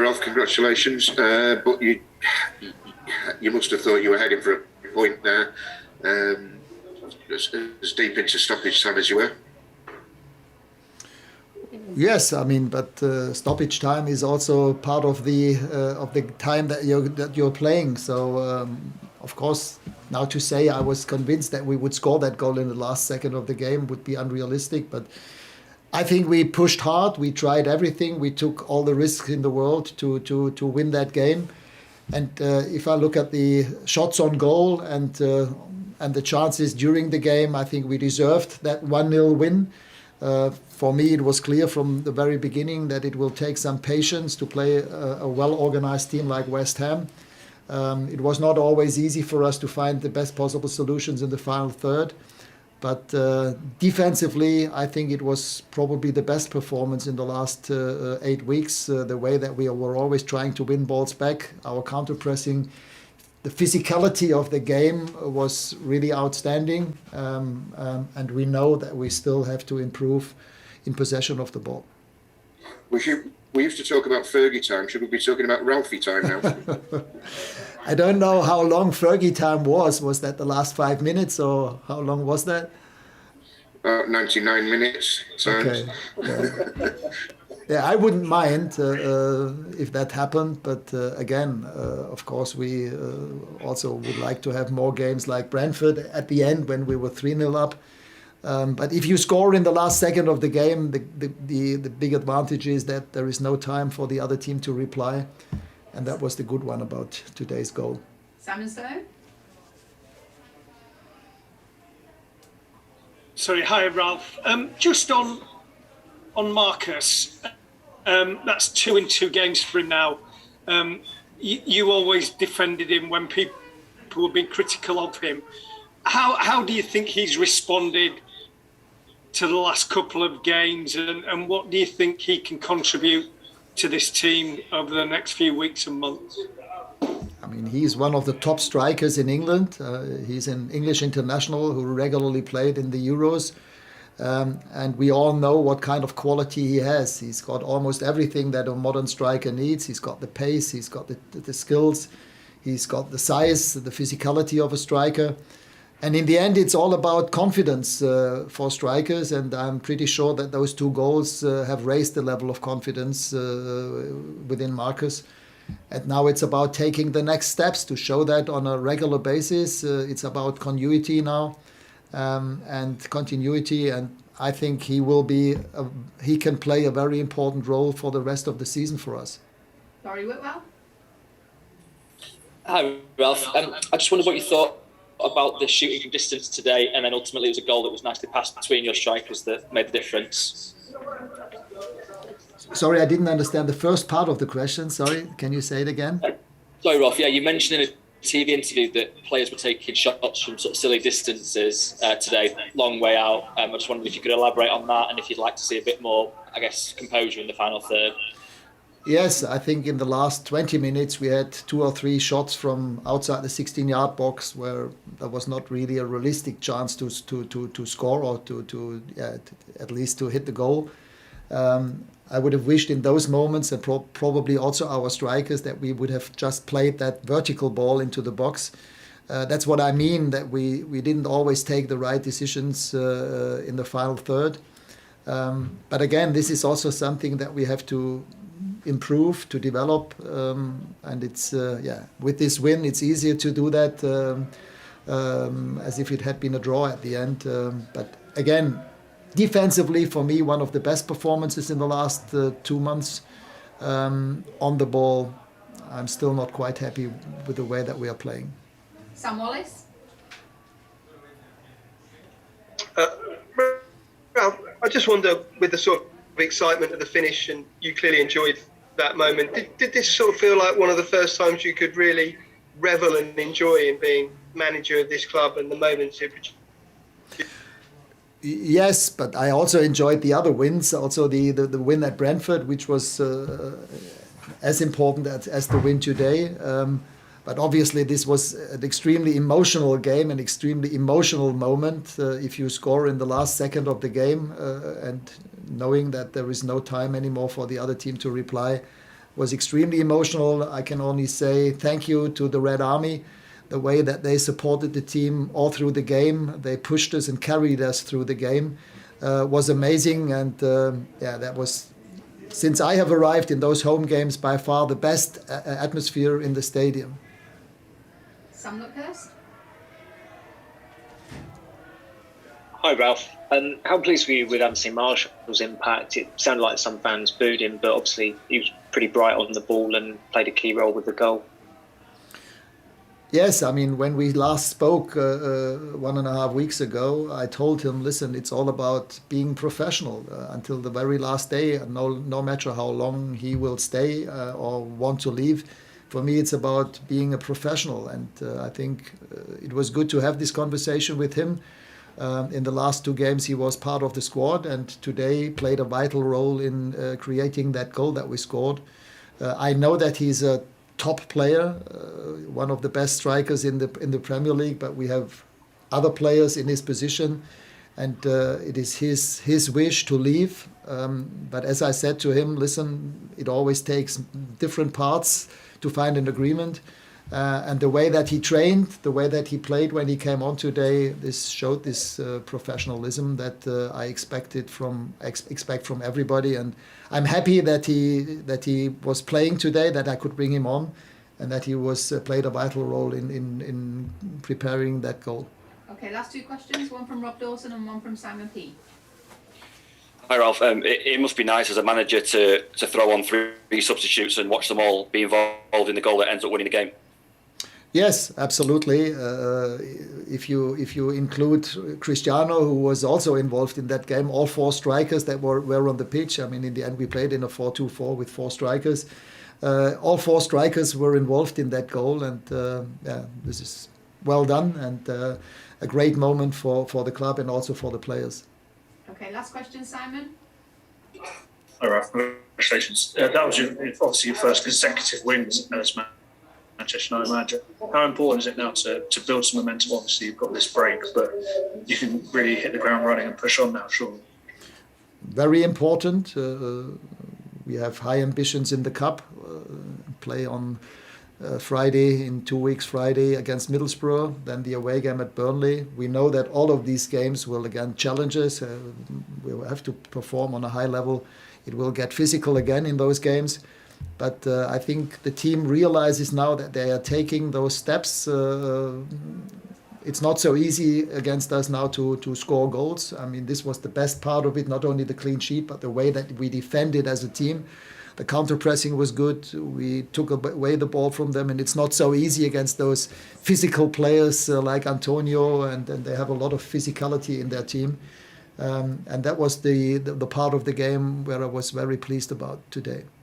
Ralph, congratulations. But you must have thought you were heading for a point there, as deep into stoppage time as you were. Yes, I mean, but stoppage time is also part of the time that you're playing. So of course, now to say I was convinced that we would score that goal in the last second of the game would be unrealistic. But I think we pushed hard. We tried everything. We took all the risks in the world to win that game. And if I look at the shots on goal and the chances during the game, I think we deserved that 1-0 win. For me, it was clear from the very beginning that it will take some patience to play a well-organized team like West Ham. It was not always easy for us to find the best possible solutions in the final third. But defensively, I think it was probably the best performance in the last 8 weeks. The way that we were always trying to win balls back, our counter-pressing, the physicality of the game was really outstanding. And we know that we still have to improve in possession of the ball. We used to talk about Fergie time. Should we be talking about Ralphie time now? I don't know how long Fergie time was. Was that the last 5 minutes, or how long was that? About 99 minutes. Okay. Yeah, I wouldn't mind if that happened. But again, of course, we also would like to have more games like Brentford at the end when we were 3-0 up. But if you score in the last second of the game, the big advantage is that there is no time for the other team to reply. And that was the good one about today's goal. Simon Stone? Sorry, hi Ralph. Just on Marcus, that's 2 in 2 games for him now. You always defended him when people were being critical of him. How do you think he's responded to the last couple of games, and what do you think he can contribute to this team over the next few weeks and months? I mean, he's one of the top strikers in England. He's an English international who regularly played in the Euros. And we all know what kind of quality he has. He's got almost everything that a modern striker needs. He's got the pace, he's got the skills, he's got the size, the physicality of a striker. And in the end, it's all about confidence for strikers. And I'm pretty sure that those 2 goals have raised the level of confidence within Marcus. And now it's about taking the next steps to show that on a regular basis. It's about continuity now and continuity. And I think he can play a very important role for the rest of the season for us. Laurie Whitwell? Hi, Ralph. I just wondered what you thought about the shooting from distance today, and then ultimately it was a goal that was nicely passed between your strikers that made the difference. Sorry, I didn't understand the first part of the question. Sorry, can you say it again? Sorry, Ralph. Yeah, you mentioned in a TV interview that players were taking shots from sort of silly distances today, long way out. I just wondered if you could elaborate on that, and if you'd like to see a bit more, I guess, composure in the final third. Yes, I think in the last 20 minutes we had 2 or 3 shots from outside the 16-yard box where there was not really a realistic chance to score or to at least to hit the goal. I would have wished in those moments, and probably also our strikers, that we would have just played that vertical ball into the box. That's what I mean, that we didn't always take the right decisions in the final third. But again, this is also something that we have to improve, to develop, and it's with this win it's easier to do that as if it had been a draw at the end. But again, defensively, for me, one of the best performances in the last 2 months. On the ball, I'm still not quite happy with the way that we are playing. Sam Wallace? Well, I just wonder, with the sort of excitement of the finish, and you clearly enjoyed that moment, did this sort of feel like one of the first times you could really revel and enjoy in being manager of this club and the moments it produced? Yes, but I also enjoyed the other wins, also the win at Brentford, which was as important as the win today. But obviously this was an extremely emotional game, an extremely emotional moment. If you score in the last second of the game and knowing that there is no time anymore for the other team to reply, was extremely emotional. I can only say thank you to the Red Army. The way that they supported the team all through the game, they pushed us and carried us through the game, was amazing. And that was, since I have arrived in those home games, by far the best atmosphere in the stadium. Sam Luckhurst? Hi, Ralph. How pleased were you with Anthony Marshall's impact? It sounded like some fans booed him, but obviously he was pretty bright on the ball and played a key role with the goal. Yes, I mean, when we last spoke 1.5 weeks ago, I told him, listen, it's all about being professional until the very last day, no matter how long he will stay or want to leave. For me, it's about being a professional. And I think it was good to have this conversation with him. In the last 2 games, he was part of the squad and today played a vital role in creating that goal that we scored. I know that he's a top player, one of the best strikers in the Premier League, but we have other players in his position, and it is his wish to leave. But as I said to him, listen, it always takes different parts to find an agreement. And the way that he trained, the way that he played when he came on today, this showed this professionalism that I expect from everybody. And I'm happy that he was playing today, that I could bring him on, and that he was played a vital role in preparing that goal. Okay, last 2 questions. One from Rob Dawson and one from Simon P. Hi Ralph, it must be nice as a manager to throw on 3 substitutes and watch them all be involved in the goal that ends up winning the game. Yes, absolutely. If you include Cristiano, who was also involved in that game, all 4 strikers that were on the pitch. I mean, in the end, we played in a 4-2-4 with 4 strikers. All 4 strikers were involved in that goal, and this is well done and a great moment for the club and also for the players. Okay, last question, Simon. Hi, Ralph. Congratulations. That was obviously your first consecutive wins as Manchester United manager. How important is it now to build some momentum? Obviously, you've got this break, but you can really hit the ground running and push on now, surely. Very important. We have high ambitions in the cup. Play on Friday, in 2 weeks, Friday against Middlesbrough, then the away game at Burnley. We know that all of these games will again challenge us. We will have to perform on a high level. It will get physical again in those games. But I think the team realizes now that they are taking those steps. It's not so easy against us now to score goals. I mean, this was the best part of it, not only the clean sheet, but the way that we defended as a team. The counter-pressing was good. We took away the ball from them, and it's not so easy against those physical players like Antonio, and they have a lot of physicality in their team. And that was the part of the game where I was very pleased about today.